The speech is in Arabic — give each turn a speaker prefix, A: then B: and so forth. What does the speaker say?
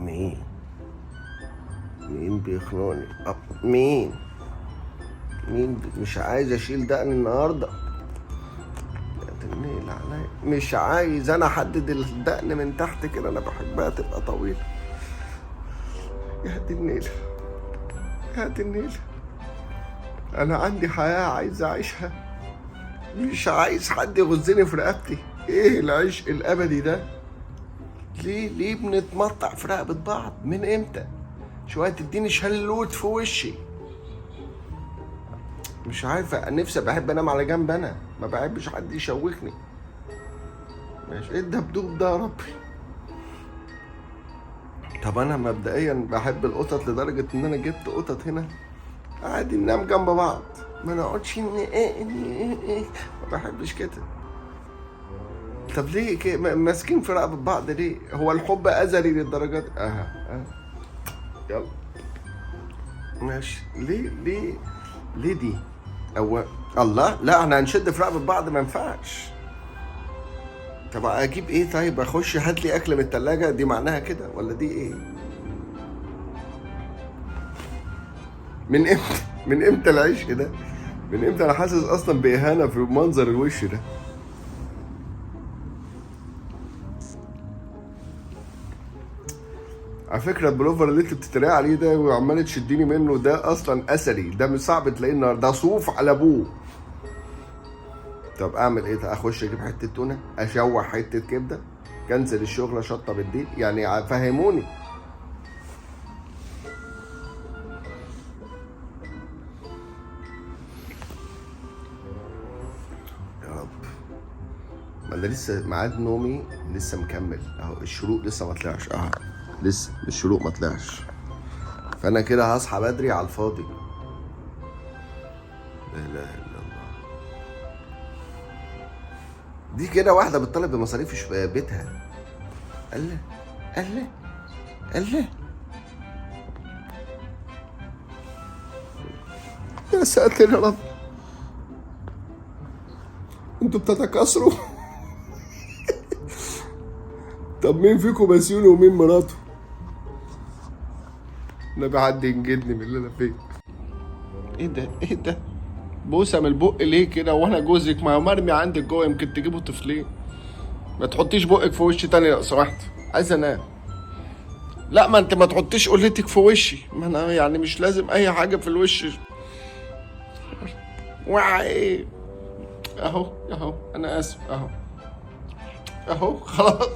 A: مين؟ مين بيخنقني؟ مين؟ مش عايز اشيل دقني النهارده. يا النيل عليا، مش عايز انا احدد الدقن من تحت كده، انا بحبها تبقى طويله. يا دي النيل، يا دي النيل، انا عندي حياه عايز اعيشها، مش عايز حد يغزني في رقبتي. ايه العشق الابدي ده؟ ليه بنتمطع في رقبه بعض؟ من امتى؟ شويه تديني شلوت في وشي. مش عارف، نفسي بحب انام على جنب، انا ما بحبش حد يشوكني. ماشي، ايه الدبدوب ده يا ربي؟ طب انا مبدئيا بحب القطط لدرجه ان انا جبت قطط هنا عادي ننام جنب بعض، ما نقعدش ما بحبش كده. طب ليه كده ماسكين في رقبه بعض ليه؟ هو الحب ازلي للدرجه دي؟ يلا ماشي. ليه دي؟ الله، لا احنا هنشد في رقبه بعض، ما ينفعش. طب اجيب ايه؟ طيب اخش هات لي اكل من التلاجة، دي معناها كده ولا دي ايه؟ من امتى العشق ده؟ من امتى انا حاسس اصلا باهانه في منظر الوش ده؟ على فكره البلوفر اللي انت بتتريق عليه ده وعماله تشديني منه ده اصلا اثري، ده مش صعب تلاقيه النهارده، ده صوف على ابوه. طب اعمل ايه؟ اخش اجيب حته تونه، اشوح حته كبده، كنسل الشغل، اشطب الديل، يعني فهموني. يا رب، ما انا لسه ميعاد نومي لسه مكمل اهو، الشروق لسه ما طلعش، لسه الشروق ما طلعش، فانا كده هصحى بدري على الفاضي. لا اله الا الله، دي كده واحده بتطالب بمصاريف بيتها. الله الله الله، يا ساتر يا رب، انتوا بتتكاثروا. طب مين فيكم مسيوني ومين مراته؟ انا بعد ينجدني من اللي انا فيه. ايه ده؟ بوسه من البق ليه كده؟ وانا جوزك؟ ما هو مرمي عندك جوه، يمكن تجيبوا طفلين. ما تحطيش بقك في وشي تاني لو سمحت، عايز انام. لا ما انت ما تحطيش قلتك في وشي، ما انا يعني مش لازم اي حاجه في الوش. ايه اهو انا اسف اهو خلاص.